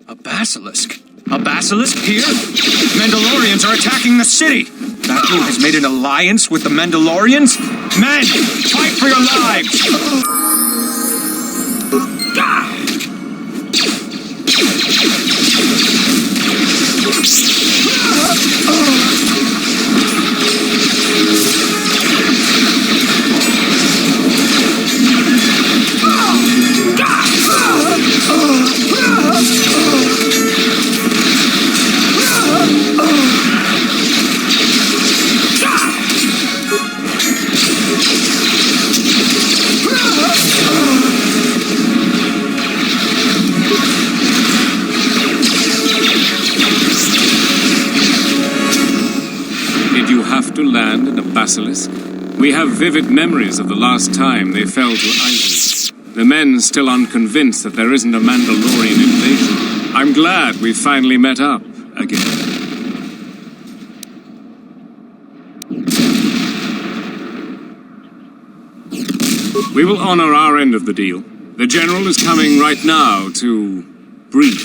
A basilisk? A basilisk here? Mandalorians are attacking the city! Batu has made an alliance with the Mandalorians? Men, fight for your lives! To land in a basilisk? We have vivid memories of the last time they fell to Isis. The men still unconvinced that there isn't a Mandalorian invasion. I'm glad we finally met up again. We will honor our end of the deal. The General is coming right now to brief.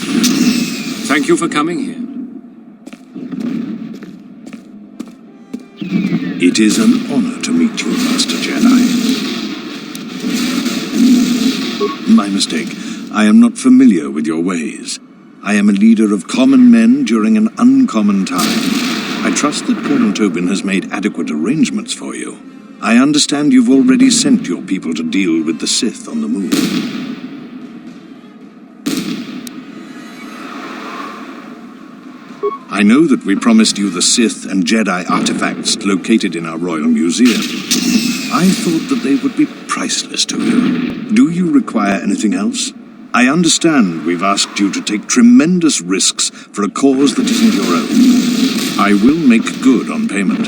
Thank you for coming here. It is an honor to meet you, Master Jedi. My mistake. I am not familiar with your ways. I am a leader of common men during an uncommon time. I trust that Colonel Tobin has made adequate arrangements for you. I understand you've already sent your people to deal with the Sith on the moon. I know that we promised you the Sith and Jedi artifacts located in our Royal Museum. I thought that they would be priceless to you. Do you require anything else? I understand we've asked you to take tremendous risks for a cause that isn't your own. I will make good on payment.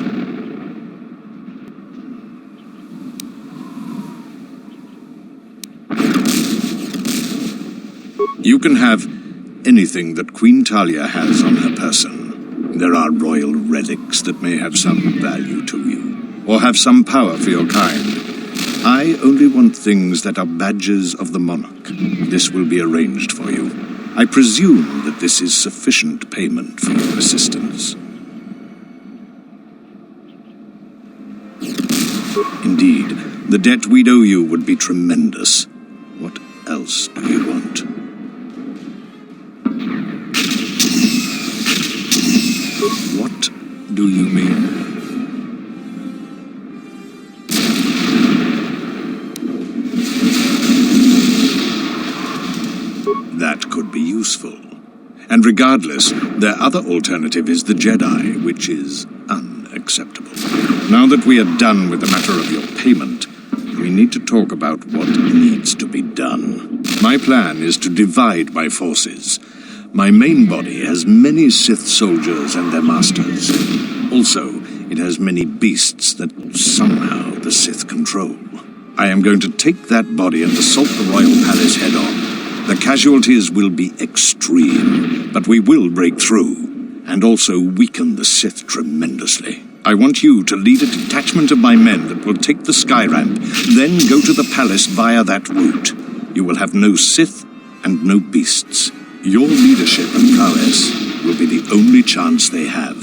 You can have anything that Queen Talia has on her person. There are royal relics that may have some value to you, or have some power for your kind. I only want things that are badges of the monarch. This will be arranged for you. I presume that this is sufficient payment for your assistance. Indeed, the debt we'd owe you would be tremendous. What else do you want? What do you mean? That could be useful. And regardless, their other alternative is the Jedi, which is unacceptable. Now that we are done with the matter of your payment, we need to talk about what needs to be done. My plan is to divide my forces. My main body has many Sith soldiers and their masters. Also, it has many beasts that somehow the Sith control. I am going to take that body and assault the Royal Palace head-on. The casualties will be extreme, but we will break through, and also weaken the Sith tremendously. I want you to lead a detachment of my men that will take the sky ramp, then go to the palace via that route. You will have no Sith and no beasts. Your leadership and prowess will be the only chance they have.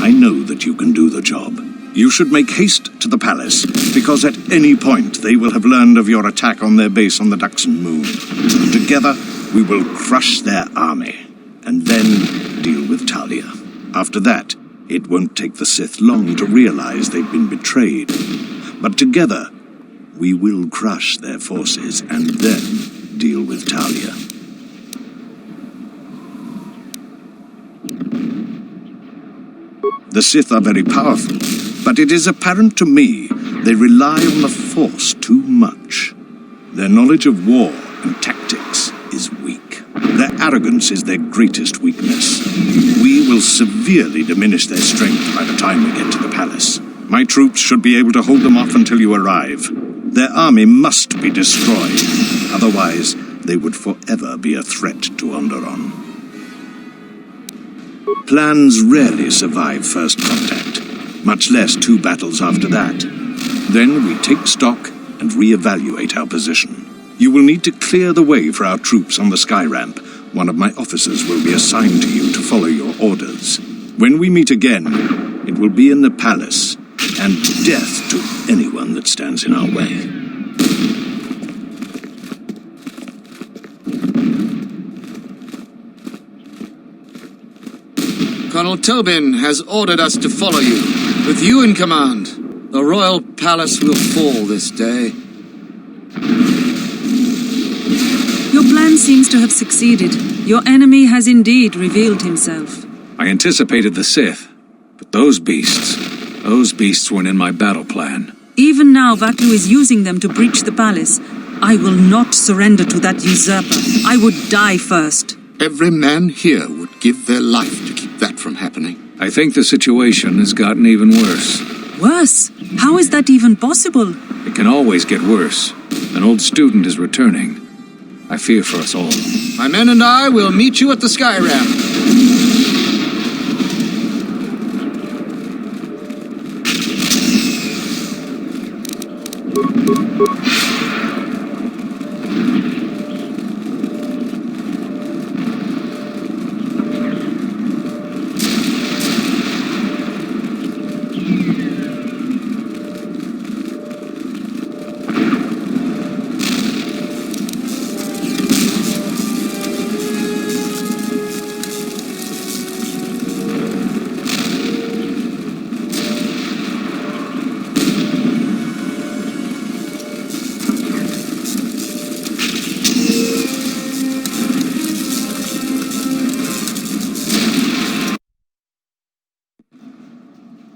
I know that you can do the job. You should make haste to the palace, because at any point they will have learned of your attack on their base on the Duxon moon. Together, we will crush their army, and then deal with Talia. After that, it won't take the Sith long to realize they've been betrayed. But together, we will crush their forces, and then deal with Talia. The Sith are very powerful, but it is apparent to me they rely on the Force too much. Their knowledge of war and tactics is weak. Their arrogance is their greatest weakness. We will severely diminish their strength by the time we get to the palace. My troops should be able to hold them off until you arrive. Their army must be destroyed, otherwise they would forever be a threat to Onderon. Plans rarely survive first contact, much less 2 battles after that. Then we take stock and re-evaluate our position. You will need to clear the way for our troops on the sky ramp, one of my officers will be assigned to you to follow your orders. When we meet again, it will be in the palace, and death to anyone that stands in our way. Colonel Tobin has ordered us to follow you. With you in command, the royal palace will fall this day. Your plan seems to have succeeded. Your enemy has indeed revealed himself. I anticipated the Sith, but those beasts weren't in my battle plan. Even now, Vaklu is using them to breach the palace. I will not surrender to that usurper. I would die first. Every man here would give their life to keep that from happening. I think the situation has gotten even worse. Worse? How is that even possible? It can always get worse. An old student is returning. I fear for us all. My men and I will meet you at the sky ramp.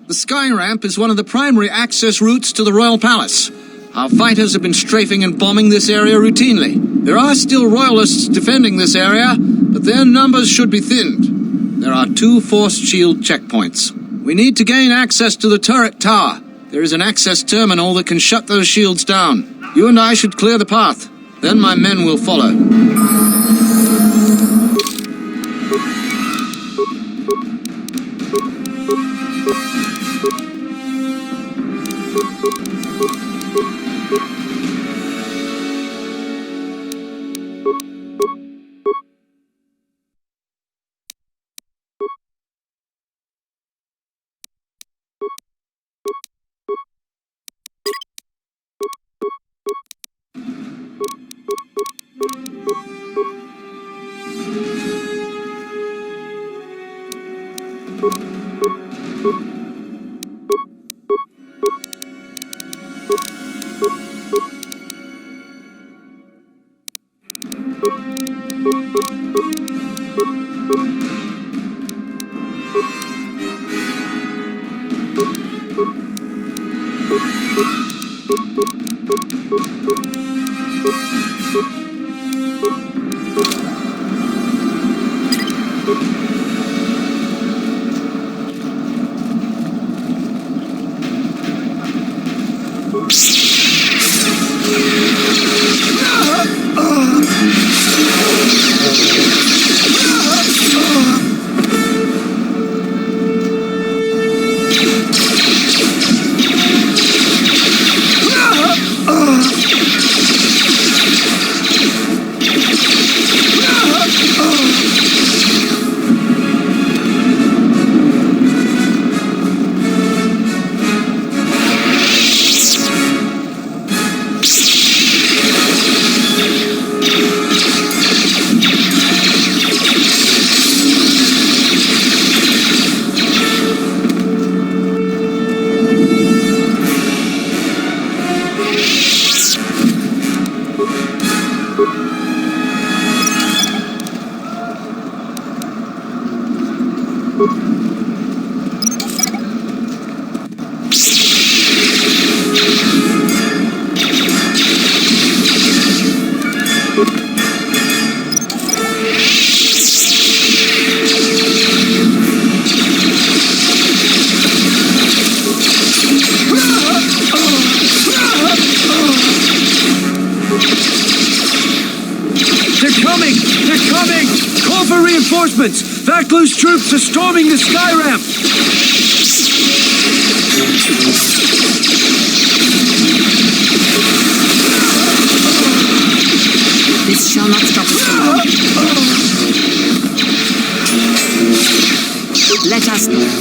The sky ramp is one of the primary access routes to the royal palace. Our fighters have been strafing and bombing this area routinely. There are still royalists defending this area, but their numbers should be thinned. There are 2 force shield checkpoints. We need to gain access to the turret tower. There is an access terminal that can shut those shields down. You and I should clear the path. Then my men will follow. Reinforcements! Vaklu's troops are storming the sky ramp! This shall not stop us for long. Let us not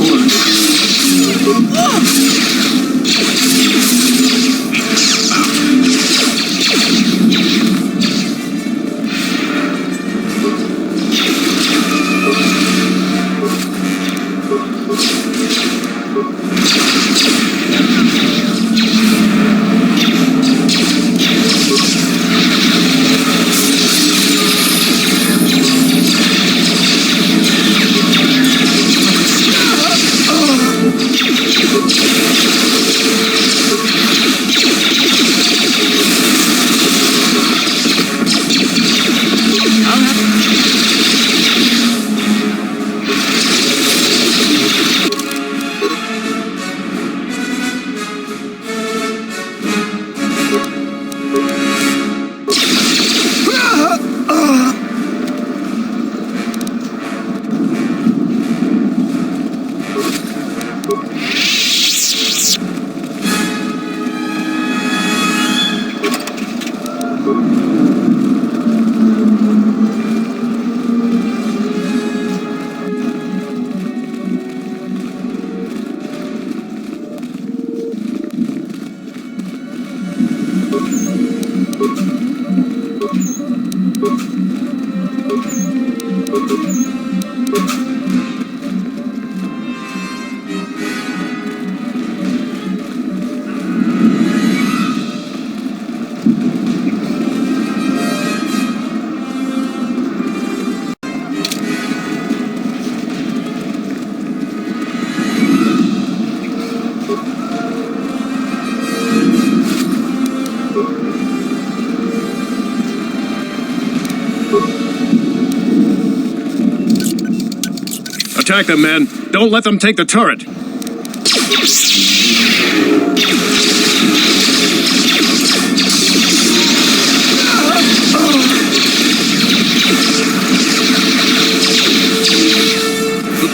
Attack them, men. Don't let them take the turret. The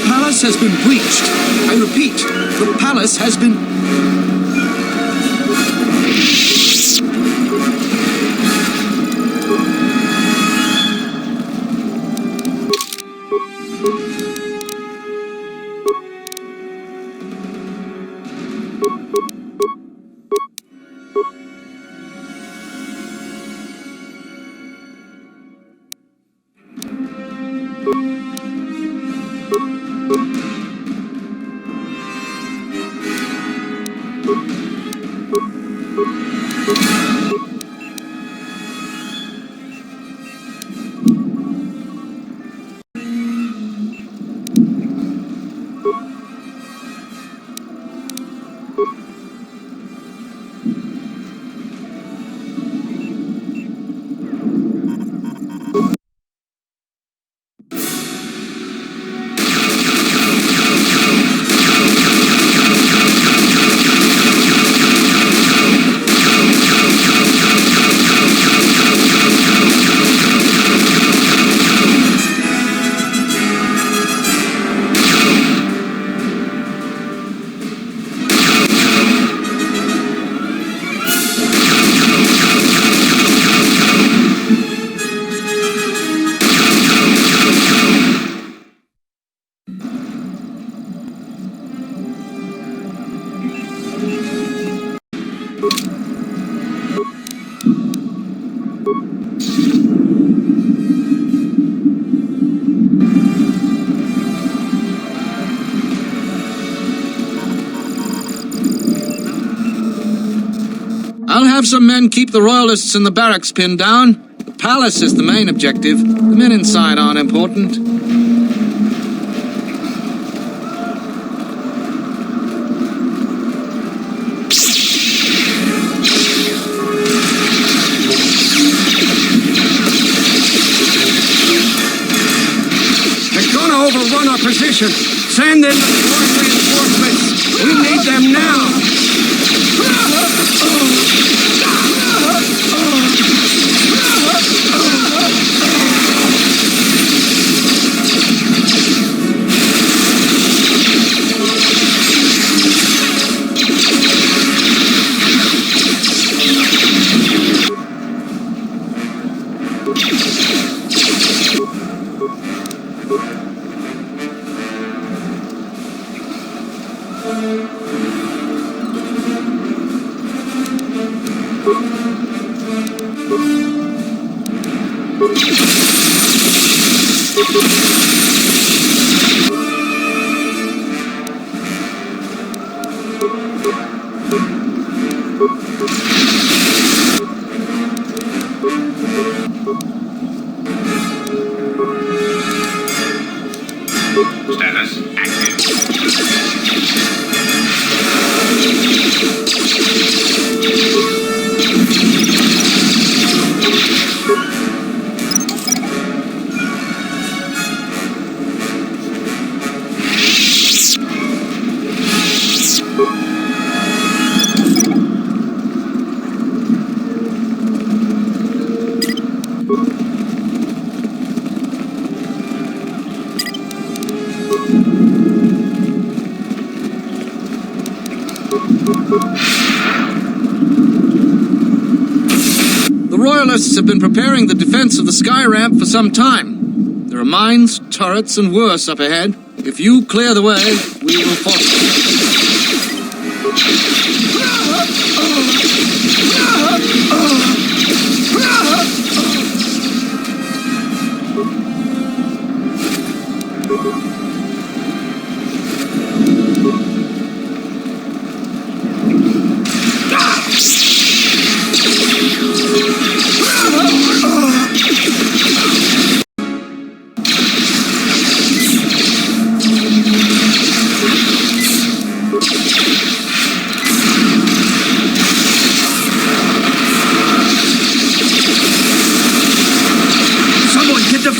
palace has been breached. I repeat, the palace has been... I'll have some men keep the royalists in the barracks pinned down. The palace is the main objective. The men inside aren't important. They're gonna overrun our position. Send in the force reinforcements. We need them now. Status The Royalists have been preparing the defense of the sky ramp for some time. There are mines, turrets, and worse up ahead. If you clear the way, we will follow.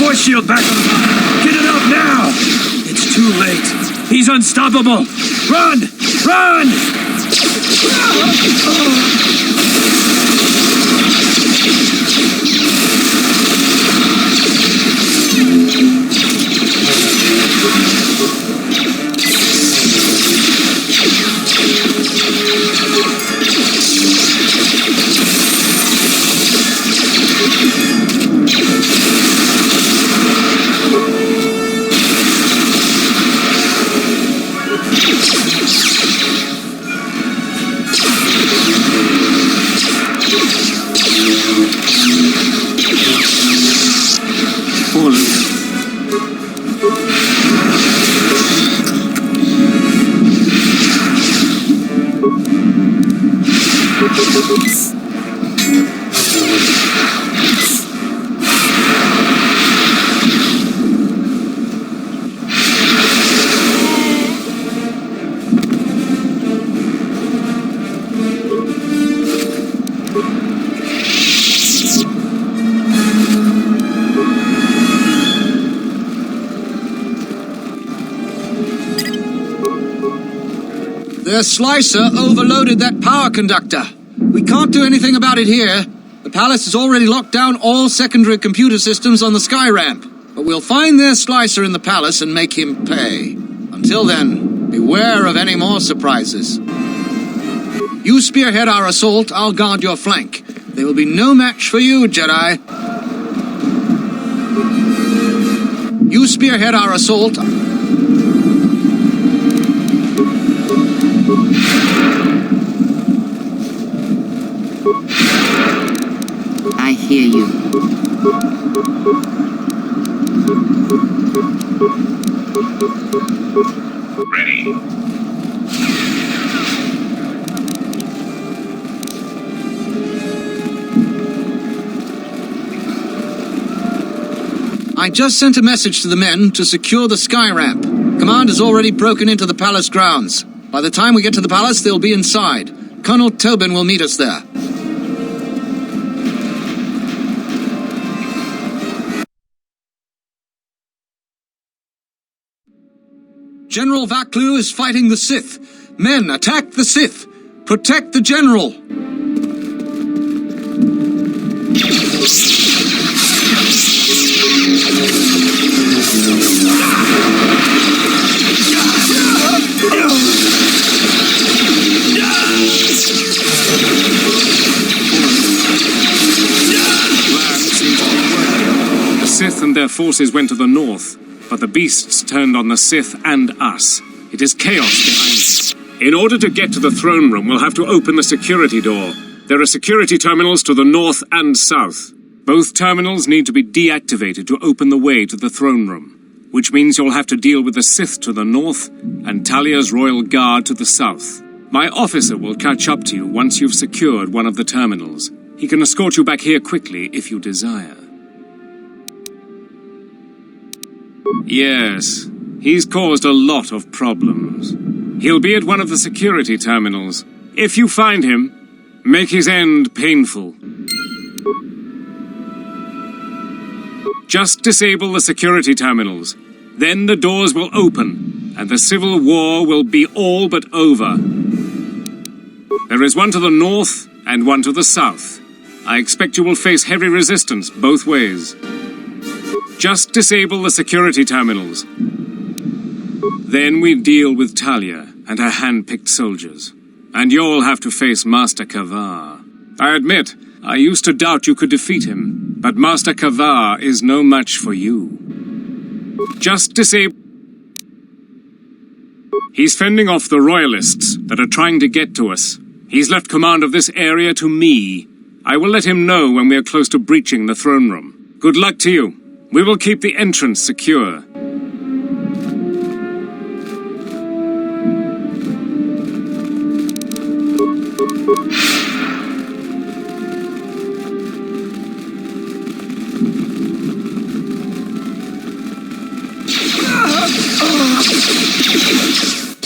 Force shield back online. Get it up now! It's too late. He's unstoppable. Run! Run! Their slicer overloaded that power conductor. We can't do anything about it here. The palace has already locked down all secondary computer systems on the sky ramp. But we'll find their slicer in the palace and make him pay. Until then, beware of any more surprises. You spearhead our assault, I'll guard your flank. They will be no match for you, Jedi. You spearhead our assault. I hear you. ready. I just sent a message to the men to secure the sky ramp. Command has already broken into the palace grounds. By the time we get to the palace, they'll be inside. Colonel Tobin will meet us there. General Vaklu is fighting the Sith. Men, attack the Sith. Protect the General. The Sith and their forces went to the north, but the beasts turned on the Sith and us. It is chaos behind In order to get to the throne room, we'll have to open the security door. There are security terminals to the north and south. Both terminals need to be deactivated to open the way to the throne room, which means you'll have to deal with the Sith to the north and Talia's royal guard to the south. My officer will catch up to you once you've secured one of the terminals. He can escort you back here quickly if you desire. Yes, he's caused a lot of problems. He'll be at one of the security terminals. If you find him, make his end painful. Just disable the security terminals. Then the doors will open, and the civil war will be all but over. There is one to the north and one to the south. I expect you will face heavy resistance both ways. Just disable the security terminals. Then we deal with Talia and her hand-picked soldiers. And you'll have to face Master Kavar. I admit, I used to doubt you could defeat him, but Master Kavar is no match for you. Just disable... He's fending off the royalists that are trying to get to us. He's left command of this area to me. I will let him know when we are close to breaching the throne room. Good luck to you. We will keep the entrance secure.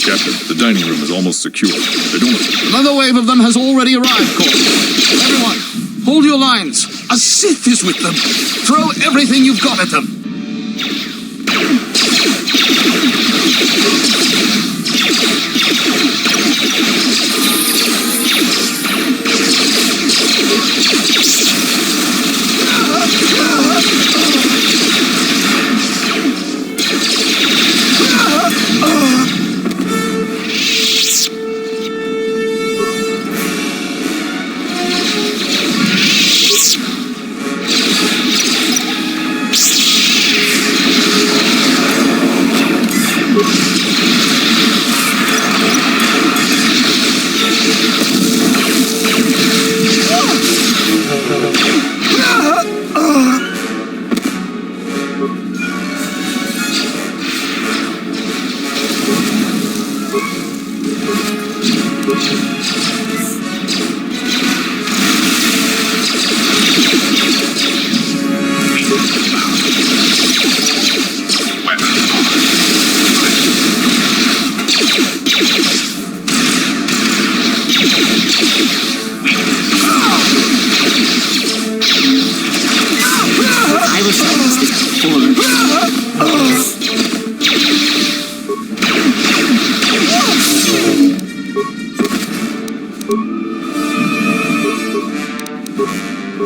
Captain, the dining room is almost secure. They don't... Another wave of them has already arrived, Kotor. Everyone, hold your lines. A Sith is with them. Throw everything you've got at them.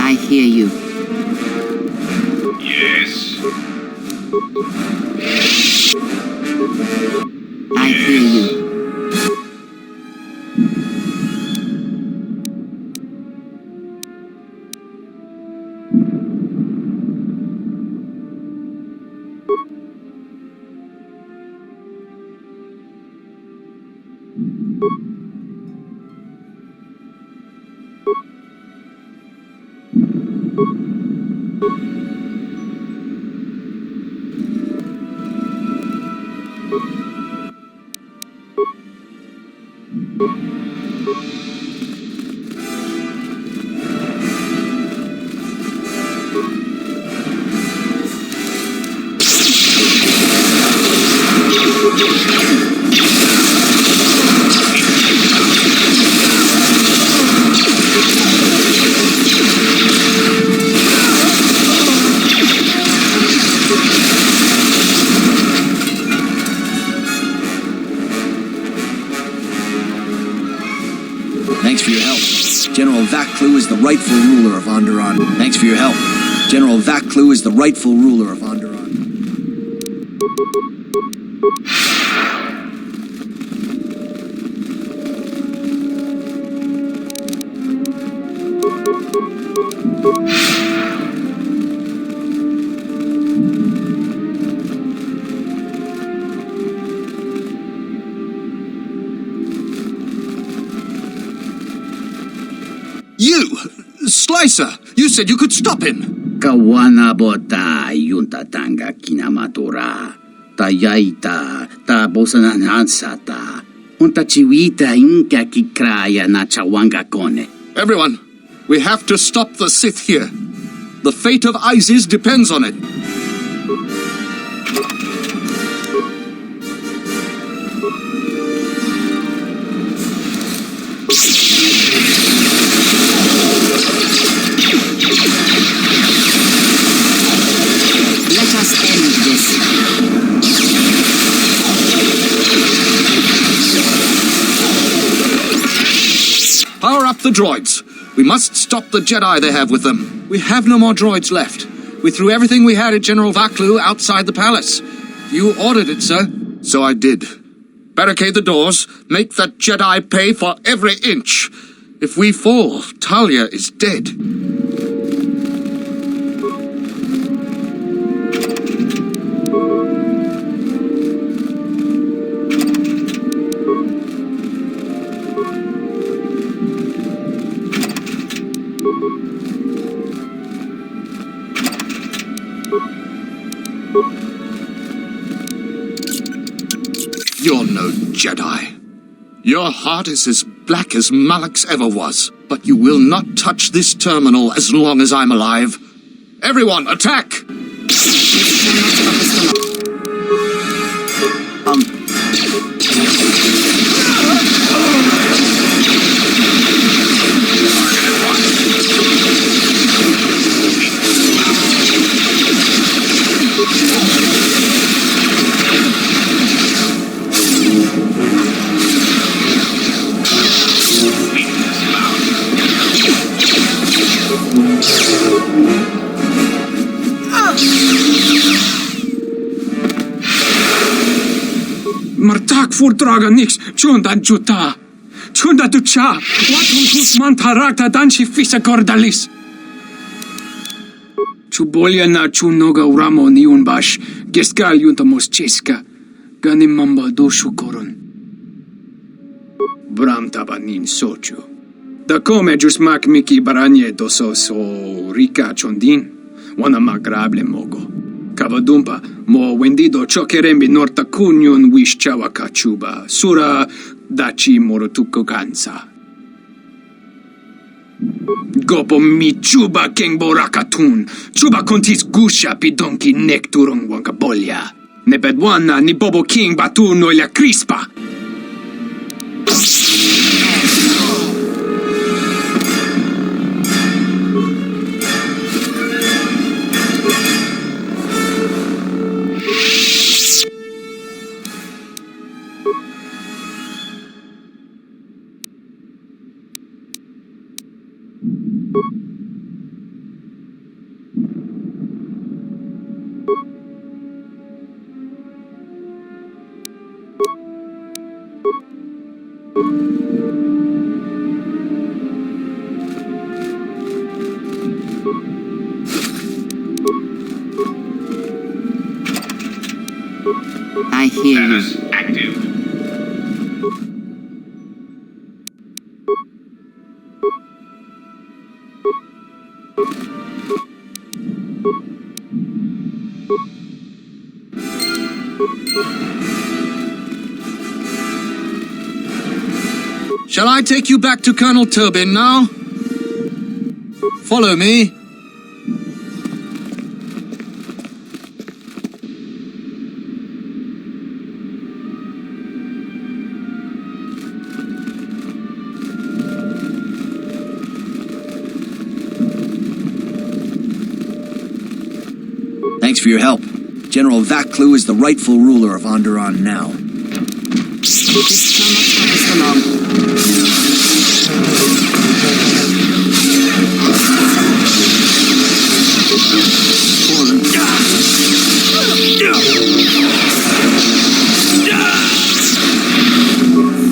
I hear you. Yes. I hear you. Thanks for your help. General Vaklu is the rightful ruler of Onderonian. Thanks for your help. General Vaklu is the rightful ruler of Onderonian. You! Slicer! You said you could stop him! Kawana bota yunta tanga kinamatora. Tayaita ta bosananansata. Unta chiwita inka kikraya na chawanga kone. Everyone, we have to stop the Sith here. The fate of Isis depends on it. Let us end this. Power up the droids. We must stop the Jedi they have with them. We have no more droids left. We threw everything we had at General Vaklu outside the palace. You ordered it, sir. So I did. Barricade the doors. Make that Jedi pay for every inch. If we fall, Talia is dead. You're no Jedi. Your heart is as black as Malak's ever was. But you will not touch this terminal as long as I'm alive. Everyone, attack! Martak voordragen niks. Chunda juta. Chunda ducha. Wat ons man tarakta dan shi fisa cordalis. Chubolia na chunoga uramo ni unbash. Geskal yunta moscheska. Ganim mamba doshu koron. Bram tabanin sochu. Da come jusmak miki baranye doso so rika chondin. Wana magrable mogo. Kavadumpa, mo wendido chokerembi norta kunyun wish chawa kachuba, sura dachi morotuko gansa. Gopo mi chuba kengbo rakatun, chuba kontis gusha pidonki nekturong wankabolya. Nepedwana ni bobo king batu noila crispa. I hear you. Active. Shall I take you back to Colonel Turbin now? Follow me. Thanks for your help. General Vaklu is the rightful ruler of Onderon now. This cannot stop us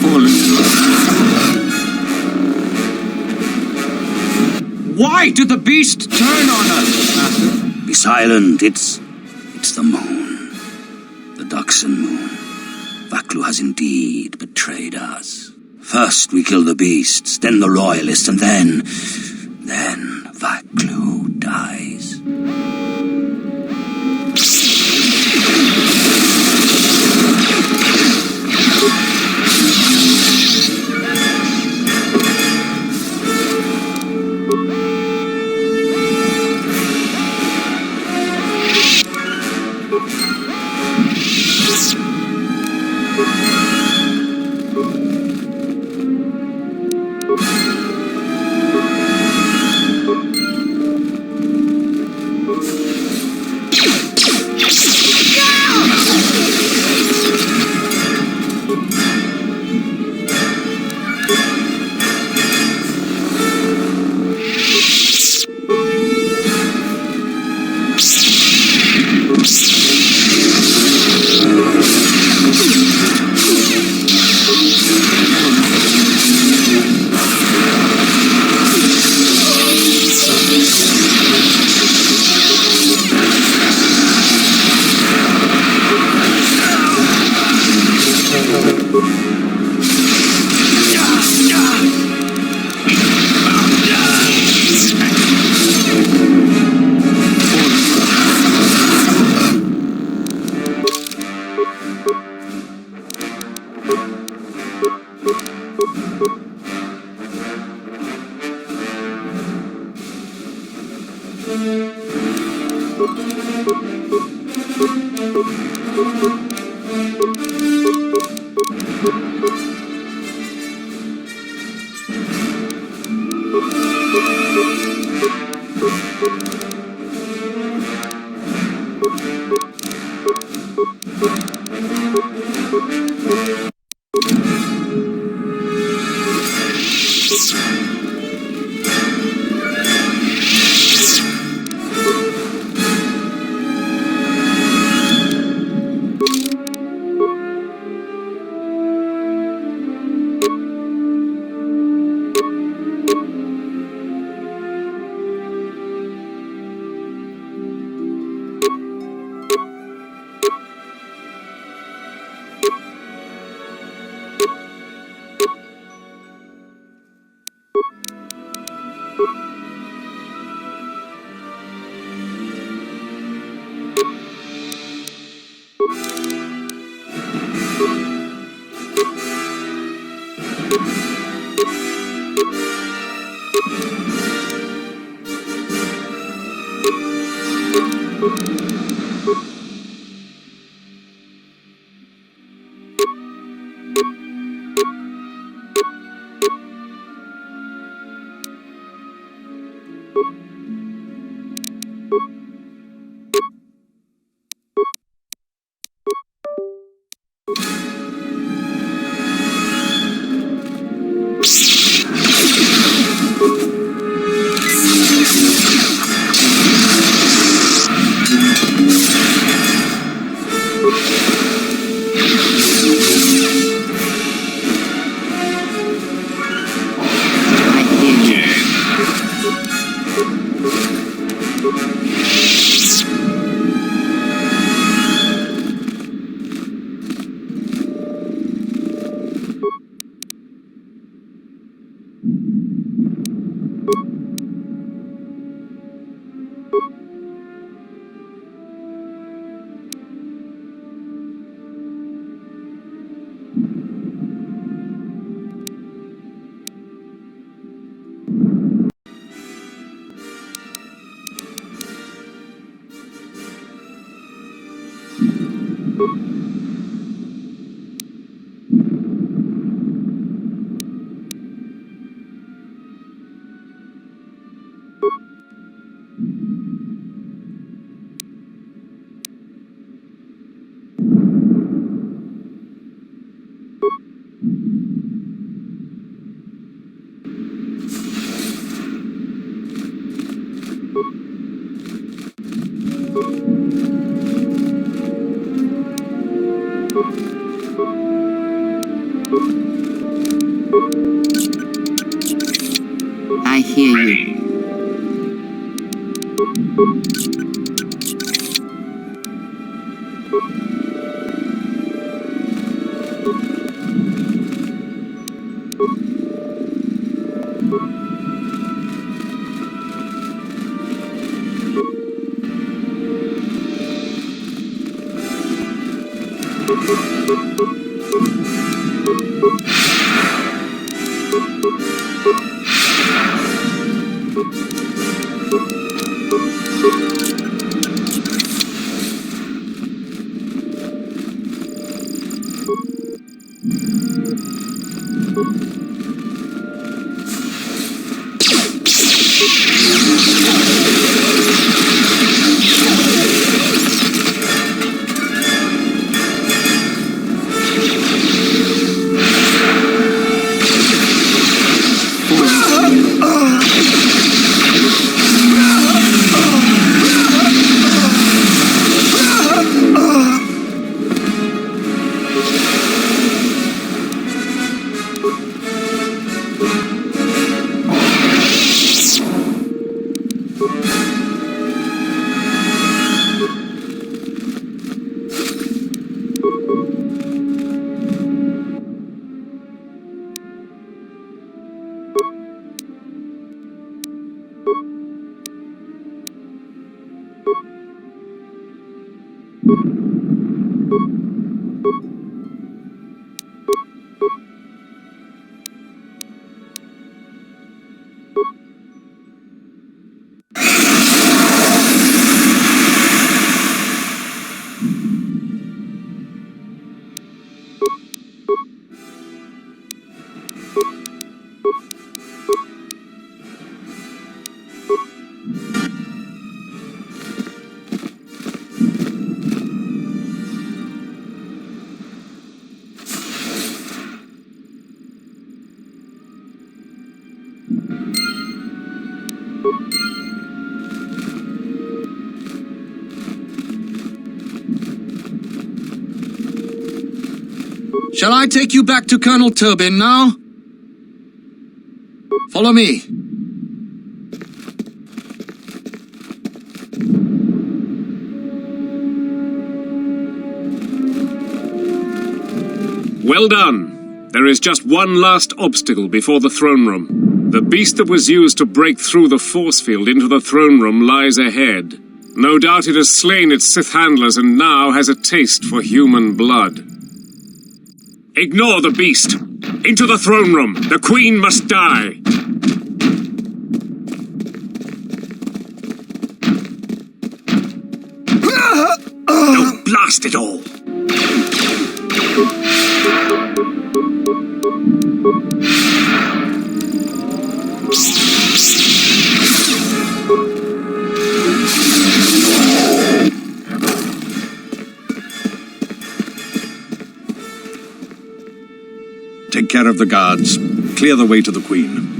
for long. Why did the beast turn on us, Master? Be silent. It's the moon. The Duxon moon. Vaklu has indeed betrayed us. First we kill the beasts, then the royalists, and then Vaklu dies. I hear you. Shall I take you back to Colonel Tobin now? Follow me. Well done. There is just one last obstacle before the throne room. The beast that was used to break through the force field into the throne room lies ahead. No doubt it has slain its Sith handlers and now has a taste for human blood. Ignore the beast. Into the throne room. The Queen must die. Oh, blast it all. Take care of the guards. Clear the way to the Queen.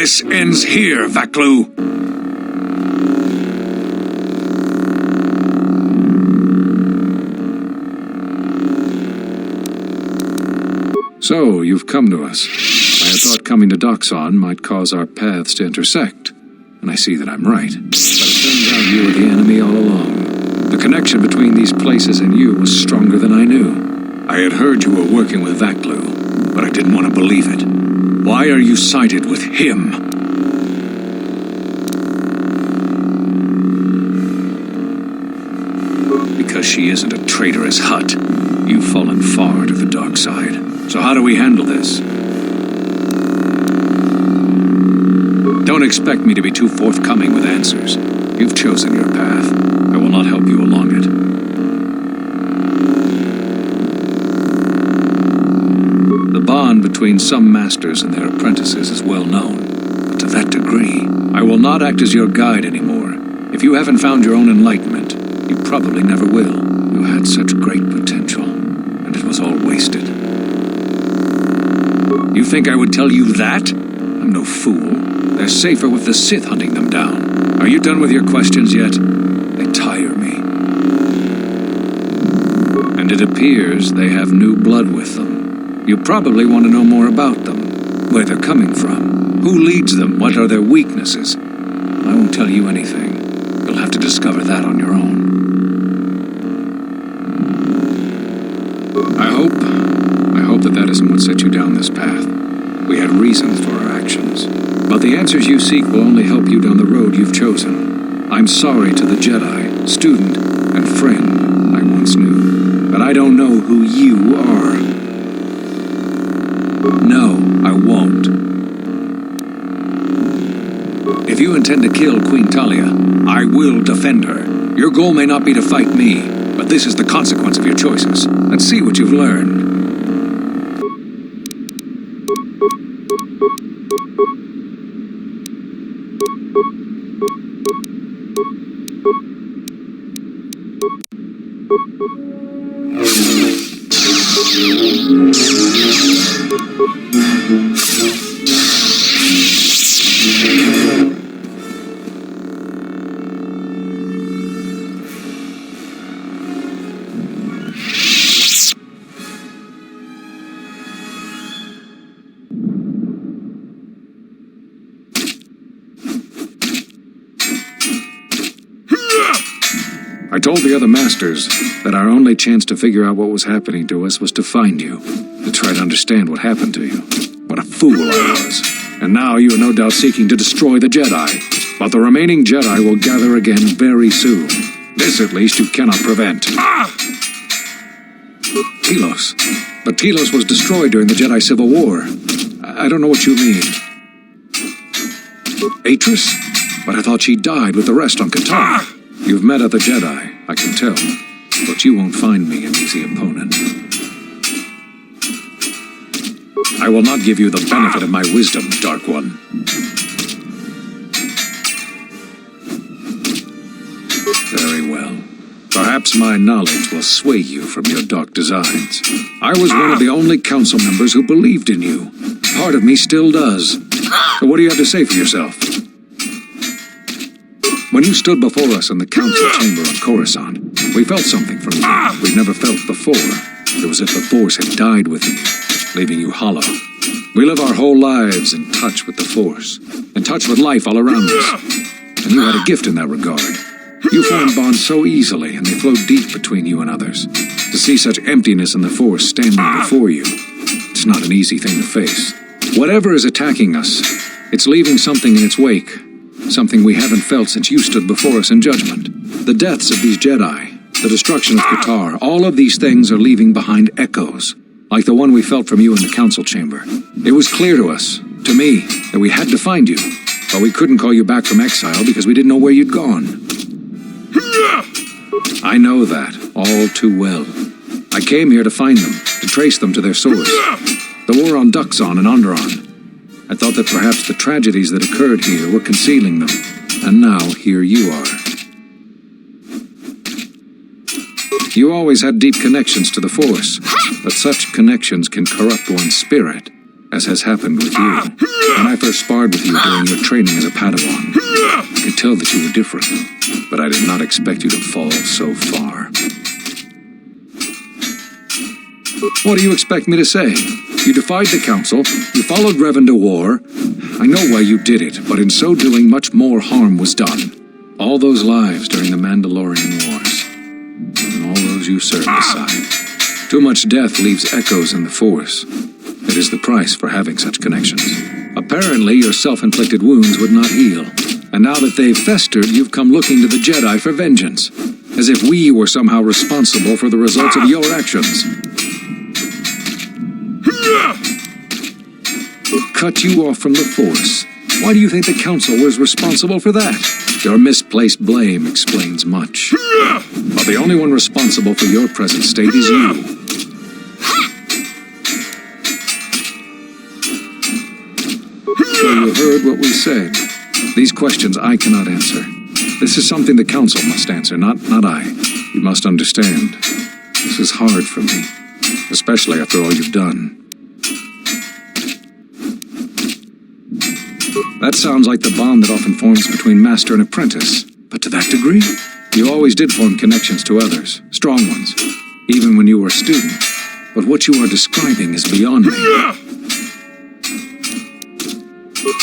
This ends here, Vaklu. So, you've come to us. I had thought coming to Doxon might cause our paths to intersect, and I see that I'm right. But it turns out you were the enemy all along. The connection between these places and you was stronger than I knew. I had heard you were working with Vaklu, but I didn't want to believe it. Why are you sided with him? Because she isn't a traitorous hut. You've fallen far to the dark side. So how do we handle this? Don't expect me to be too forthcoming with answers. You've chosen your path. I will not help you along. between some masters and their apprentices is well known, but to that degree, I will not act as your guide anymore. If you haven't found your own enlightenment, you probably never will. You had such great potential, and it was all wasted. You think I would tell you that? I'm no fool. They're safer with the Sith hunting them down. Are you done with your questions yet? They tire me. And it appears they have new blood with them. You probably want to know more about them, where they're coming from, who leads them, what are their weaknesses. I won't tell you anything. You'll have to discover that on your own. I hope that isn't what set you down this path. We had reasons for our actions, but the answers you seek will only help you down the road you've chosen. I'm sorry to the Jedi, student, and friend I once knew, but I don't know who you are. No, I won't. If you intend to kill Queen Talia, I will defend her. Your goal may not be to fight me, but this is the consequence of your choices. Let's see what you've learned. I told the other masters that our only chance to figure out what was happening to us was to find you, to try to understand what happened to you. What a fool I was. And now you are no doubt seeking to destroy the Jedi. But the remaining Jedi will gather again very soon. This, at least, you cannot prevent. Telos. But Telos was destroyed during the Jedi Civil War. I don't know what you mean. Atris? But I thought she died with the rest on Kotor. You've met other Jedi, I can tell, but you won't find me an easy opponent. I will not give you the benefit of my wisdom, Dark One. Very well. Perhaps my knowledge will sway you from your dark designs. I was one of the only council members who believed in you. Part of me still does. So what do you have to say for yourself? When you stood before us in the council chamber on Coruscant, we felt something from you we'd never felt before. It was as if the Force had died within you, leaving you hollow. We live our whole lives in touch with the Force, in touch with life all around us. And you had a gift in that regard. You formed bonds so easily, and they flowed deep between you and others. To see such emptiness in the Force standing before you, it's not an easy thing to face. Whatever is attacking us, it's leaving something in its wake. Something we haven't felt since you stood before us in judgment. The deaths of these Jedi, the destruction of Kotor, all of these things are leaving behind echoes, like the one we felt from you in the council chamber. It was clear to us, to me, that we had to find you, but we couldn't call you back from exile because we didn't know where you'd gone. I know that all too well. I came here to find them, to trace them to their source. The war on Duxon and Onderon. I thought that perhaps the tragedies that occurred here were concealing them, and now here you are. You always had deep connections to the Force, but such connections can corrupt one's spirit, as has happened with you. When I first sparred with you during your training as a Padawan, I could tell that you were different, but I did not expect you to fall so far. What do you expect me to say? You defied the Council, you followed Revan to war. I know why you did it, but in so doing much more harm was done. All those lives during the Mandalorian Wars, and all those you served beside. Too much death leaves echoes in the Force. It is the price for having such connections. Apparently your self-inflicted wounds would not heal, and now that they've festered, you've come looking to the Jedi for vengeance, as if we were somehow responsible for the results of your actions. Cut you off from the Force. Why do you think the Council was responsible for that? Your misplaced blame explains much. But the only one responsible for your present state is you. sure you heard what we said. These questions I cannot answer. This is something the Council must answer, not I. You must understand. This is hard for me, especially after all you've done. That sounds like the bond that often forms between master and apprentice. But to that degree? You always did form connections to others, strong ones, even when you were a student. But what you are describing is beyond me.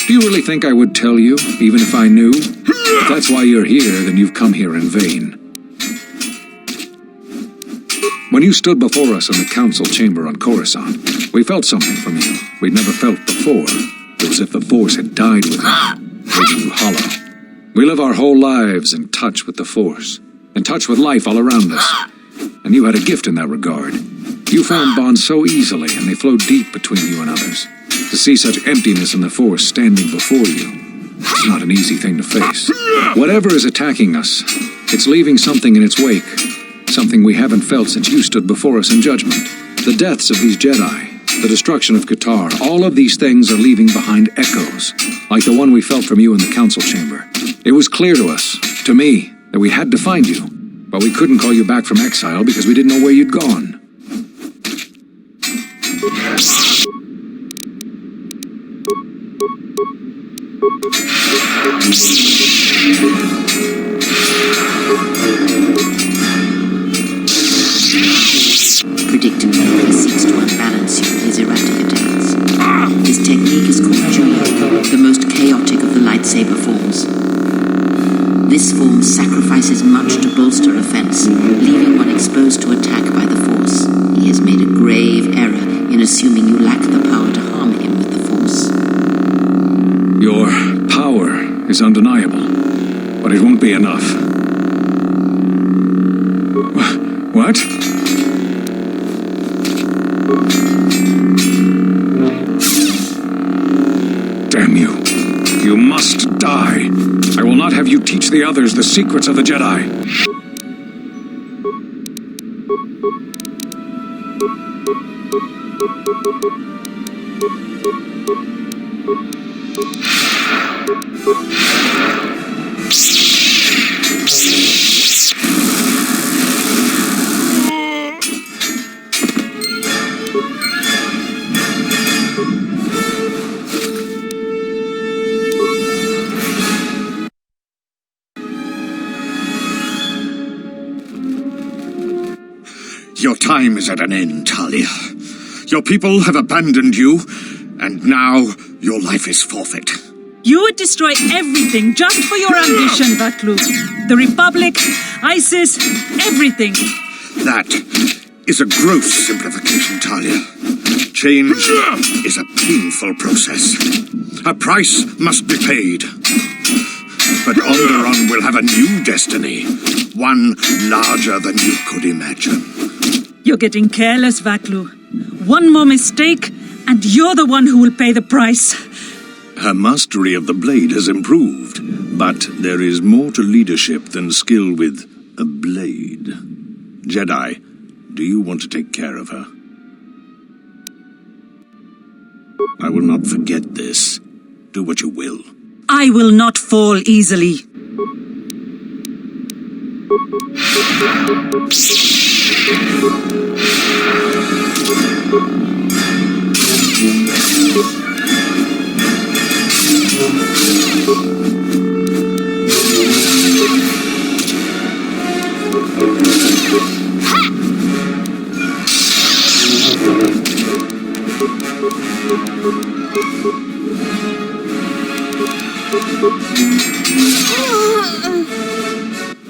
Do you really think I would tell you, even if I knew? If that's why you're here, then you've come here in vain. When you stood before us in the council chamber on Coruscant, we felt something from you we'd never felt before. It was as if the Force had died with you, leaving you hollow. We live our whole lives in touch with the Force, in touch with life all around us. And you had a gift in that regard. You formed bonds so easily, and they flowed deep between you and others. To see such emptiness in the Force standing before you, it's not an easy thing to face. Whatever is attacking us, it's leaving something in its wake. Something we haven't felt since you stood before us in judgment. The deaths of these Jedi, the destruction of Kotor, all of these things are leaving behind echoes, like the one we felt from you in the council chamber. It was clear to us, to me, that we had to find you, but we couldn't call you back from exile because we didn't know where you'd gone. Predictably, he seeks to unbalance you with his erratic attacks. His technique is called Julian, the most chaotic of the lightsaber forms. This form sacrifices much to bolster offense, leaving one exposed to attack by the Force. He has made a grave error in assuming you lack the power to harm him with the Force. Your power is undeniable, but it won't be enough. What? Damn you. You must die. I will not have you teach the others the secrets of the Jedi. Your time is at an end, Talia. Your people have abandoned you, and now your life is forfeit. You would destroy everything just for your ambition, Vaklu. The Republic, ISIS, everything. That is a gross simplification, Talia. Change is a painful process. A price must be paid. But Onderon will have a new destiny, one larger than you could imagine. You're getting careless, Vaklu. One more mistake, and you're the one who will pay the price. Her mastery of the blade has improved, but there is more to leadership than skill with a blade. Jedi, do you want to take care of her? I will not forget this. Do what you will. I will not fall easily.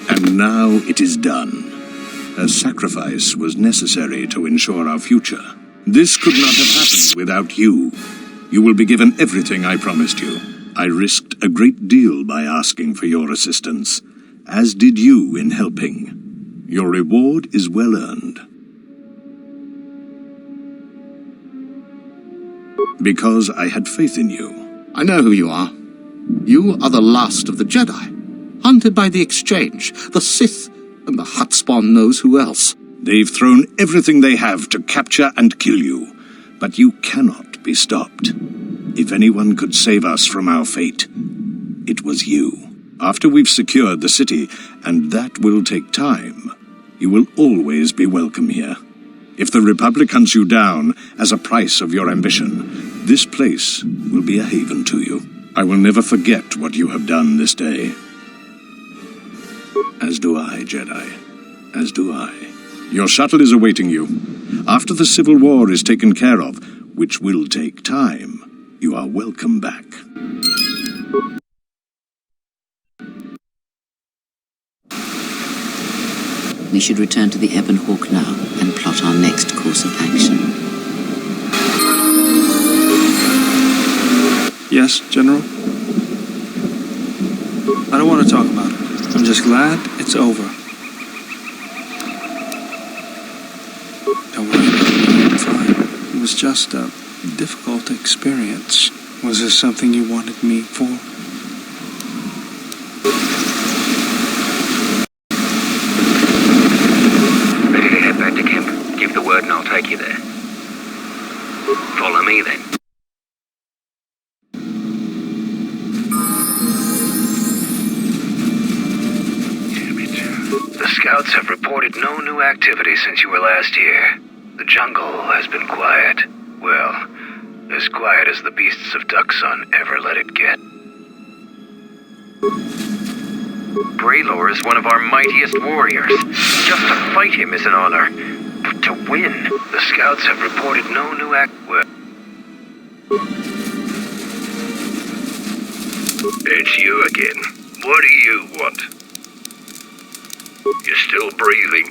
And now it is done. A sacrifice was necessary to ensure our future. This could not have happened without you. You will be given everything I promised you. I risked a great deal by asking for your assistance, as did you in helping. Your reward is well earned. Because I had faith in you. I know who you are. You are the last of the Jedi, hunted by the Exchange, the Sith, and the Hutt spawn knows who else. They've thrown everything they have to capture and kill you, but you cannot be stopped. If anyone could save us from our fate, it was you. After we've secured the city, and that will take time, you will always be welcome here. If the Republic hunts you down as a price of your ambition, this place will be a haven to you. I will never forget what you have done this day. As do I, Jedi. As do I. Your shuttle is awaiting you. After the Civil War is taken care of, which will take time, you are welcome back. We should return to the Ebon Hawk now and plot our next course of action. Yes, General? I don't want to talk about it. I'm just glad it's over. Don't worry about me, I'm fine. It was just a difficult experience. Was there something you wanted me for? Ready to head back to camp? Give the word and I'll take you there. Follow me then. The scouts have reported no new activity since you were last here. The jungle has been quiet. Well, as quiet as the beasts of Duxon ever let it get. Braylor is one of our mightiest warriors. Just to fight him is an honor. But to win, the scouts have reported no new It's you again. What do you want? You're still breathing.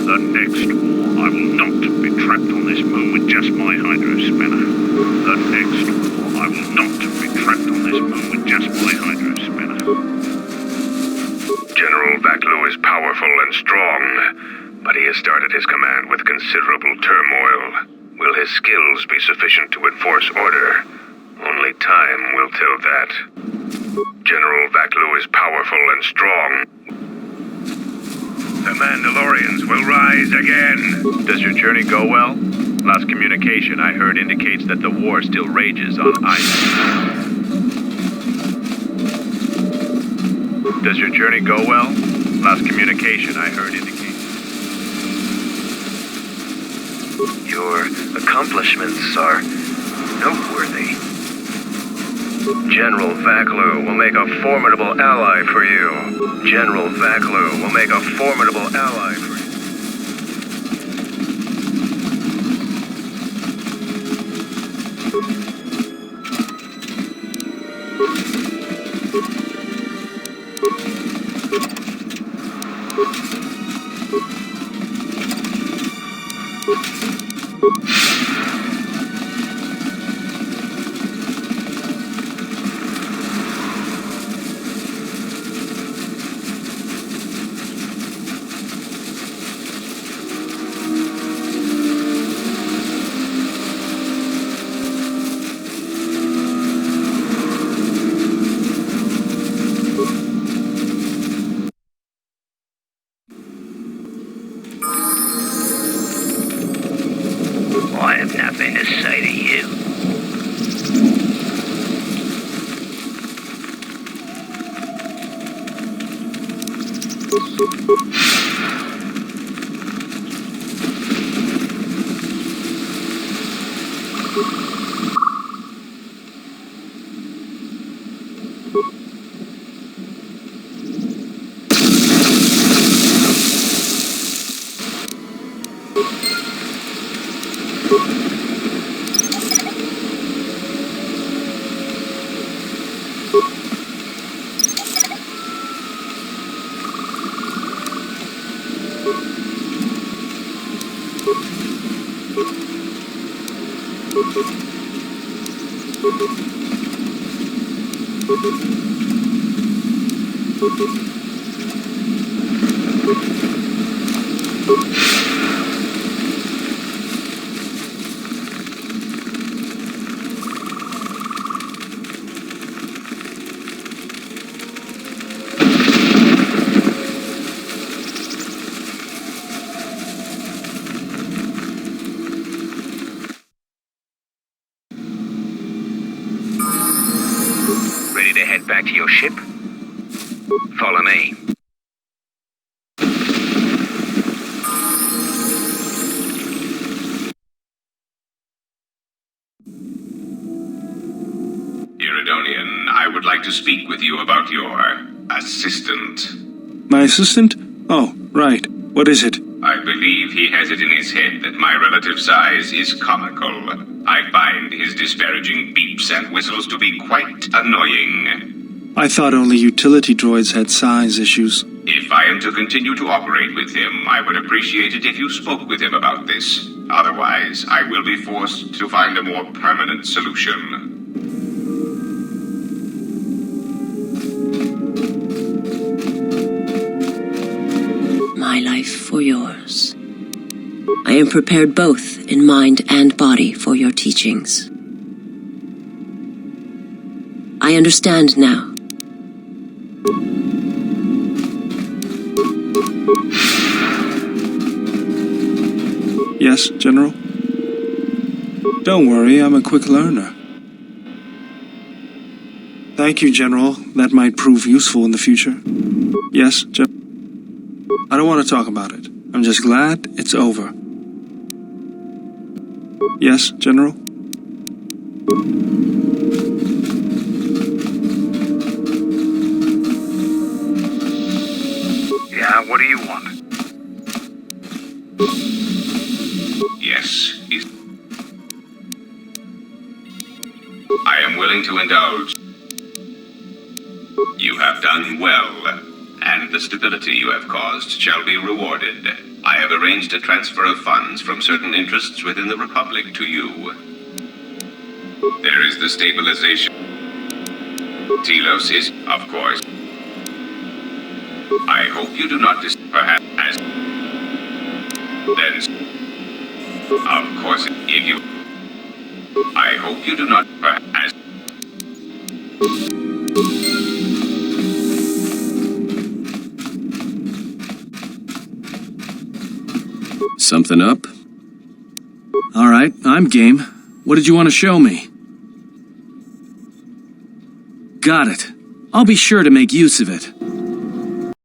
The next war, I will not be trapped on this moon with just my hydro-spinner. The next war, I will not be trapped on this moon with just my hydro-spinner. General Vaklu is powerful and strong, but he has started his command with considerable turmoil. Will his skills be sufficient to enforce order? Only time will tell that. General Vaklu is powerful and strong. The Mandalorians will rise again. Does your journey go well? Last communication I heard indicates that the war still rages on Isaac. Does your journey go well? Last communication I heard indicates... Your accomplishments are noteworthy. General Vaklu will make a formidable ally for you. General Vaklu will make a formidable ally for you. I have nothing to say to you. back to your ship? Follow me. Onderonian, I would like to speak with you about your assistant. My assistant? Oh, right. What is it? I believe he has it in his head that my relative size is comical. I find his disparaging beeps and whistles to be quite annoying. I thought only utility droids had size issues. If I am to continue to operate with him, I would appreciate it if you spoke with him about this. Otherwise, I will be forced to find a more permanent solution. My life for yours. I am prepared both in mind and body for your teachings. I understand now. Yes, General? Don't worry, I'm a quick learner. Thank you, General. That might prove useful in the future. Yes, General? I don't want to talk about it. I'm just glad it's over. Yes, General? Yeah, what do you want? Yes, I am willing to indulge. You have done well, and the stability you have caused shall be rewarded. I have arranged a transfer of funds from certain interests within the Republic to you. There is the stabilization. Telos is, of course. I hope you do not perhaps as then. Of course, if you. I hope you do not perhaps. Something up? All right, I'm game. What did you want to show me? Got it. I'll be sure to make use of it.